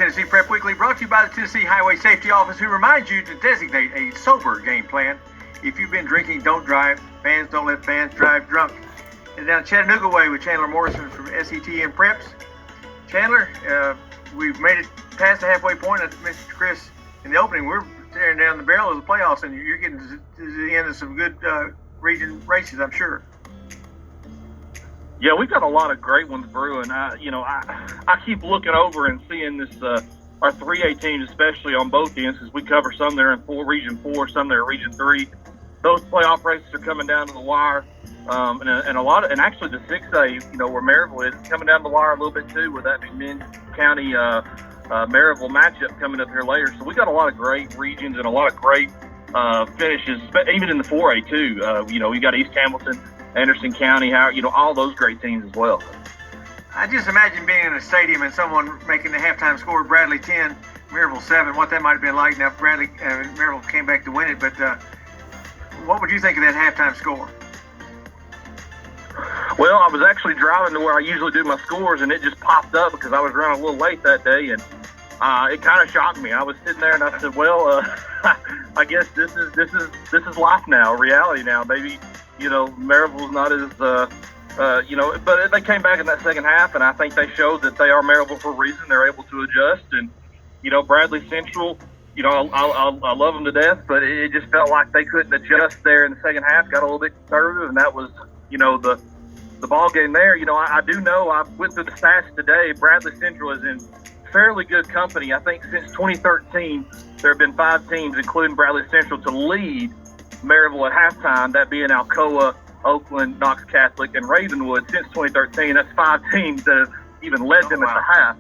Tennessee Prep Weekly, brought to you by the Tennessee Highway Safety Office, who reminds you to designate a sober game plan. If you've been drinking, don't drive. Fans don't let fans drive drunk. And down Chattanooga way with Chandler Morrison from SETN Preps. Chandler, we've made it past the halfway point. As mentioned to Chris in the opening, we're tearing down the barrel of the playoffs, and you're getting to the end of some good region races, I'm sure. Yeah, we've got a lot of great ones brewing. I keep looking over and seeing this our 3A teams, especially on both ends, because we cover some there in Region 4, some there in Region 3. Those playoff races are coming down to the wire, and actually the 6A, where Maryville is, coming down to the wire a little bit too, with that McMinn County Maryville matchup coming up here later. So we got a lot of great regions and a lot of great finishes, even in the 4A too. We got East Hamilton, Anderson County, all those great teams as well. I just imagine being in a stadium and someone making the halftime score, Bradley 10, Maryville 7, what that might have been like. Now, Maryville came back to win it, but what would you think of that halftime score? Well, I was actually driving to where I usually do my scores, and it just popped up because I was running a little late that day, and it kind of shocked me. I was sitting there, and I said, "Well, I guess this is life now, reality now. Maybe Maryville's not as but they came back in that second half, and I think they showed that they are Maryville for a reason. They're able to adjust, and Bradley Central. I love them to death, but it just felt like they couldn't adjust there in the second half. Got a little bit conservative, and that was the ball game there. I do know, I went through the stats today. Bradley Central is in fairly good company. I think since 2013, there have been 5 teams, including Bradley Central, to lead Maryville at halftime, that being Alcoa, Oakland, Knox Catholic, and Ravenwood. Since 2013, that's 5 teams that have even led them at the half.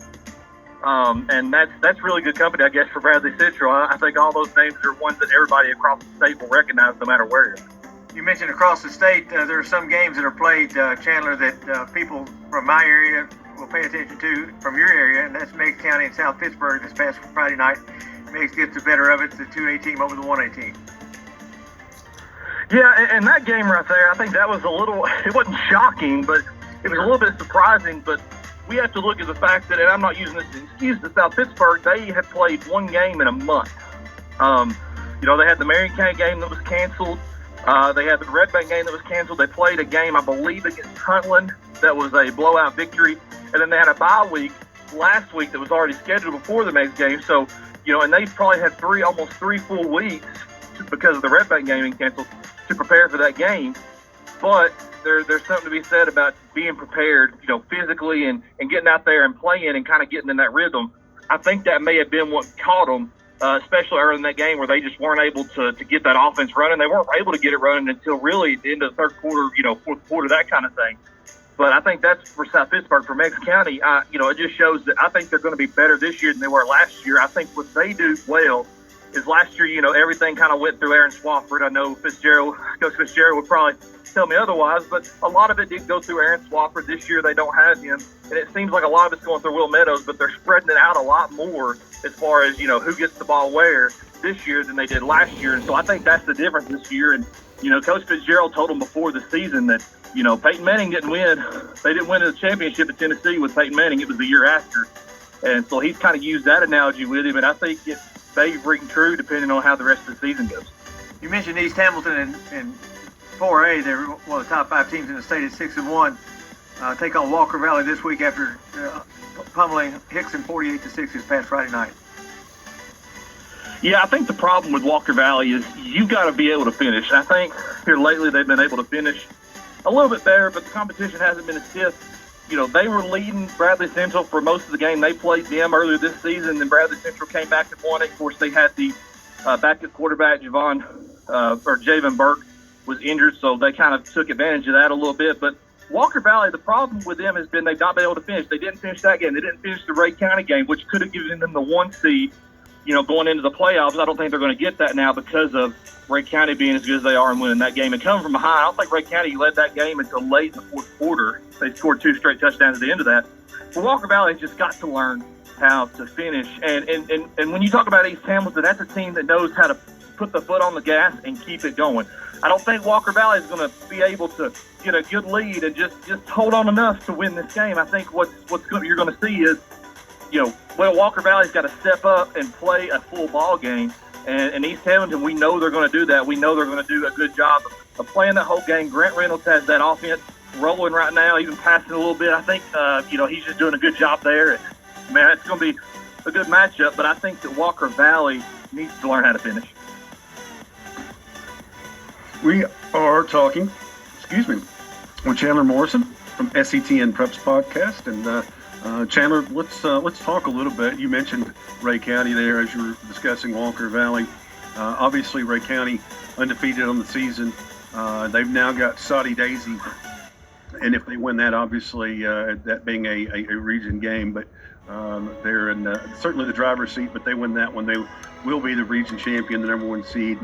And that's really good company, I guess, for Bradley Central. I think all those names are ones that everybody across the state will recognize no matter where. You mentioned across the state, there are some games that are played, Chandler, that people from my area will pay attention to from your area, and that's Meigs County and South Pittsburgh this past Friday night. Meigs gets the better of it, the 2A team over the 1A team. Yeah, and that game right there, I think that was it wasn't shocking, but it was a little bit surprising. But we have to look at the fact that, and I'm not using this as an excuse, that South Pittsburgh, they have played one game in a month. They had the Marion County game that was canceled. They had the Red Bank game that was canceled. They played a game, I believe, against Huntland that was a blowout victory. And then they had a bye week last week that was already scheduled before the Meigs game. So, and they probably had almost three full weeks because of the Red Bank game being canceled to prepare for that game. But there's something to be said about being prepared, physically and getting out there and playing and kind of getting in that rhythm. I think that may have been what caught them, especially early in that game, where they just weren't able to get that offense running. They weren't able to get it running until really the end of the third quarter, fourth quarter, that kind of thing. But I think that's for South Pittsburgh. For Meigs County, it just shows that I think they're going to be better this year than they were last year. I think what they do well is last year, everything kind of went through Aaron Swafford. I know Coach Fitzgerald would probably tell me otherwise, but a lot of it did go through Aaron Swafford. This year they don't have him, and it seems like a lot of it's going through Will Meadows, but they're spreading it out a lot more as far as, who gets the ball where this year than they did last year. And so I think that's the difference this year. And, Coach Fitzgerald told them before the season that, Peyton Manning didn't win. They didn't win the championship at Tennessee with Peyton Manning. It was the year after. And so he's kind of used that analogy with him, and I think it may ring true depending on how the rest of the season goes. You mentioned East Hamilton and 4A. They're one of the top 5 teams in the state at 6-1. Take on Walker Valley this week after pummeling Hickson 48-6 this past Friday night. Yeah, I think the problem with Walker Valley is you got to be able to finish. And I think here lately they've been able to finish a little bit better, but the competition hasn't been as stiff. They were leading Bradley Central for most of the game. They played them earlier this season, then Bradley Central came back and won it. Of course, they had the backup quarterback, Javen Burke, was injured, so they kind of took advantage of that a little bit. But Walker Valley, the problem with them has been they've not been able to finish. They didn't finish that game. They didn't finish the Ray County game, which could have given them the 1 seed, going into the playoffs. I don't think they're going to get that now because of Ray County being as good as they are and winning that game. And coming from behind, I don't think Ray County led that game until late in the fourth quarter. They scored 2 straight touchdowns at the end of that. But Walker Valley has just got to learn how to finish. And when you talk about East Hamilton, that's a team that knows how to put the foot on the gas and keep it going. I don't think Walker Valley is going to be able to get a good lead and just hold on enough to win this game. I think what you're going to see is well, Walker Valley's got to step up and play a full ball game. And East Hamilton, we know they're going to do that. We know they're going to do a good job of playing that whole game. Grant Reynolds has that offense rolling right now, even passing a little bit. I think, he's just doing a good job there. Man, it's going to be a good matchup, but I think that Walker Valley needs to learn how to finish. We are talking, with Chandler Morrison from SETN Preps Podcast. And Chandler, let's talk a little bit. You mentioned Ray County there as you were discussing Walker Valley. Obviously, Ray County undefeated on the season. They've now got Soddy Daisy, and if they win that, obviously that being a region game, but they're in certainly the driver's seat. But they win that one, they will be the region champion, the number one seed,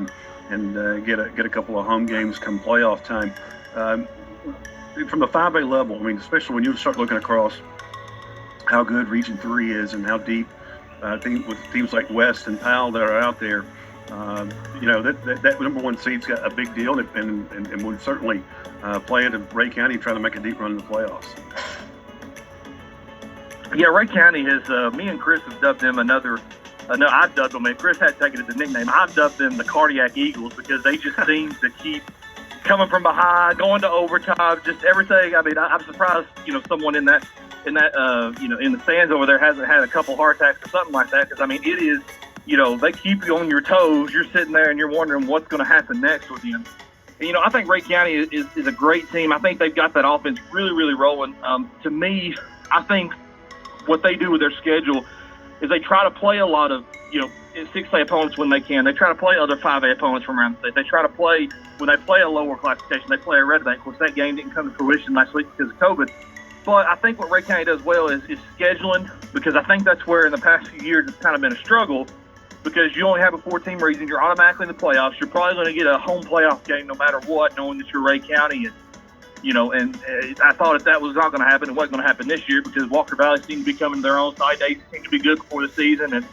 and get a couple of home games come playoff time. From the 5A level, I mean, especially when you start looking across how good Region 3 is and how deep with teams like West and Powell that are out there, that number one seed's got a big deal, and would certainly play into Ray County trying to make a deep run in the playoffs. Yeah, Ray County has, me and Chris have dubbed them I dubbed them, and Chris had taken it as a nickname. I've dubbed them the Cardiac Eagles because they just seem to keep coming from behind, going to overtime, just everything. I mean, I'm surprised, someone in the stands over there hasn't had a couple heart attacks or something like that. Because, I mean, it is, they keep you on your toes. You're sitting there and you're wondering what's going to happen next with them. And, I think Ray County is a great team. I think they've got that offense really, really rolling. To me, I think what they do with their schedule is they try to play a lot of, 6A opponents when they can. They try to play other 5A opponents from around the state. They try to play, when they play a lower classification, they play a Red Bank. Of course, that game didn't come to fruition last week because of COVID. But I think what Ray County does well is scheduling, because I think that's where in the past few years it's kind of been a struggle, because you only have a 4-team region. You're automatically in the playoffs. You're probably going to get a home playoff game no matter what, knowing that you're Ray County. And, I thought if that was not going to happen, it wasn't going to happen this year because Walker Valley seemed to be coming to their own side. They seemed to be good before the season. And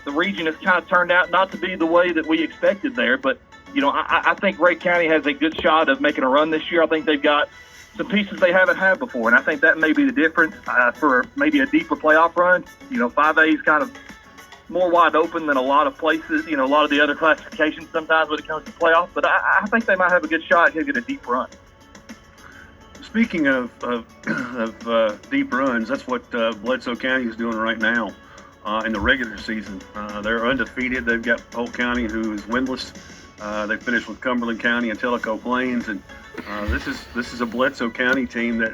the region has kind of turned out not to be the way that we expected there. But, I think Ray County has a good shot of making a run this year. I think they've got some pieces they haven't had before, and I think that may be the difference for maybe a deeper playoff run. 5A is kind of more wide open than a lot of places, a lot of the other classifications sometimes when it comes to playoffs. But I think they might have a good shot to get a deep run. Speaking of deep runs, that's what Bledsoe County is doing right now in the regular season. They're undefeated. They've got Polk County, who is winless. They finished with Cumberland County and Tellico Plains, and this is a Bledsoe County team that,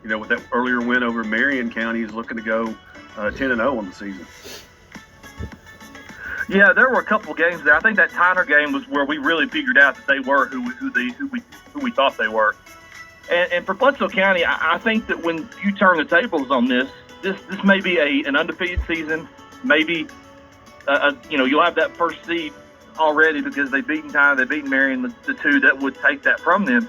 with that earlier win over Marion County, is looking to go 10-0 on the season. Yeah, there were a couple of games there. I think that Tyner game was where we really figured out that they were who we thought they were. And for Bledsoe County, I think that when you turn the tables on this may be an undefeated season. Maybe you'll have that first seed already because they've beaten Tyner, they've beaten Marion, the two that would take that from them.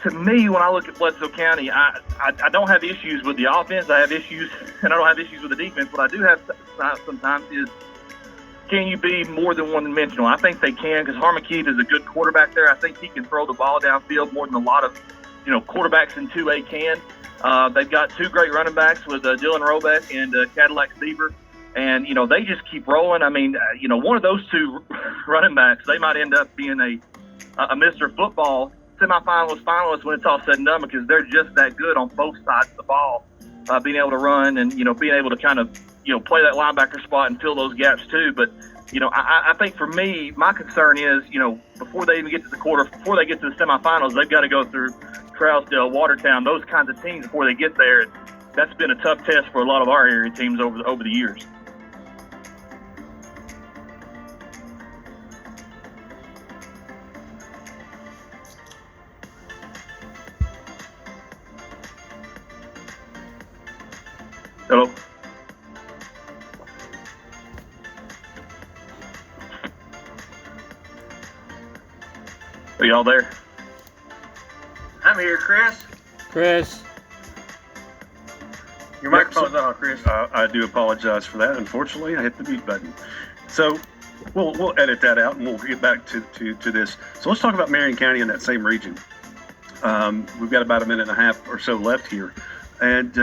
To me, when I look at Bledsoe County, I don't have issues with the offense. I have issues, and I don't have issues with the defense. What I do have sometimes is, can you be more than one-dimensional? I think they can, because Harmon Keith is a good quarterback there. I think he can throw the ball downfield more than a lot of quarterbacks in 2A can. They've got two great running backs with Dylan Robeck and Cadillac Seaver. And, they just keep rolling. I mean, one of those two running backs, they might end up being a Mr. Football semifinalist when it's all said and done, because they're just that good on both sides of the ball, being able to run and, being able to kind of, play that linebacker spot and fill those gaps too. But, I think for me, my concern is, before they even get to before they get to the semifinals, they've got to go through Trousdale, Watertown, those kinds of teams before they get there. And that's been a tough test for a lot of our area teams over the years. Hello? Are y'all there? I'm here, Chris. Your microphone's on, Chris. I do apologize for that. Unfortunately, I hit the mute button. So we'll edit that out, and we'll get back to this. So let's talk about Marion County in that same region. We've got about a minute and a half or so left here. and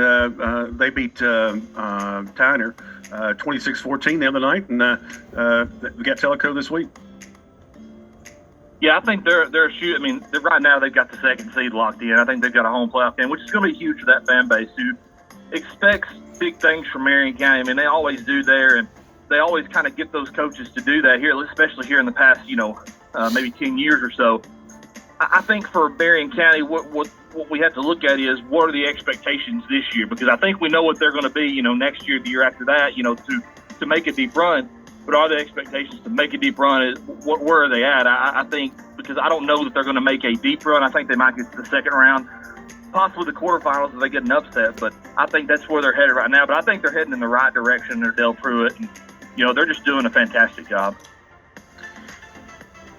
they beat Tyner 26-14 the other night, and we got Tellico this week. Yeah, I think they're shooting. I mean, right now they've got the second seed locked in. I think they've got a home playoff game, which is going to be huge for that fan base who expects big things from Marion County. I mean, they always do there, and they always kind of get those coaches to do that here, especially here in the past, maybe 10 years or so. I think for Marion County, what we have to look at is what are the expectations this year? Because I think we know what they're going to be, next year, the year after that, to make a deep run. But are the expectations to make a deep run? Where are they at? I think, because I don't know that they're going to make a deep run. I think they might get to the second round, possibly the quarterfinals if they get an upset. But I think that's where they're headed right now. But I think they're heading in the right direction. They're Dale Pruitt, and they're just doing a fantastic job.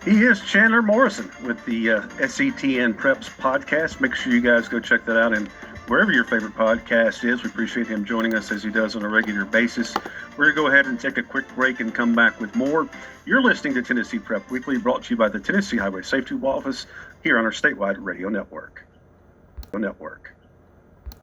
He is Chandler Morrison with the SETN Preps podcast. Make sure you guys go check that out, and wherever your favorite podcast is, we appreciate him joining us as he does on a regular basis. We're going to go ahead and take a quick break and come back with more. You're listening to Tennessee Prep Weekly, brought to you by the Tennessee Highway Safety Office here on our statewide radio network.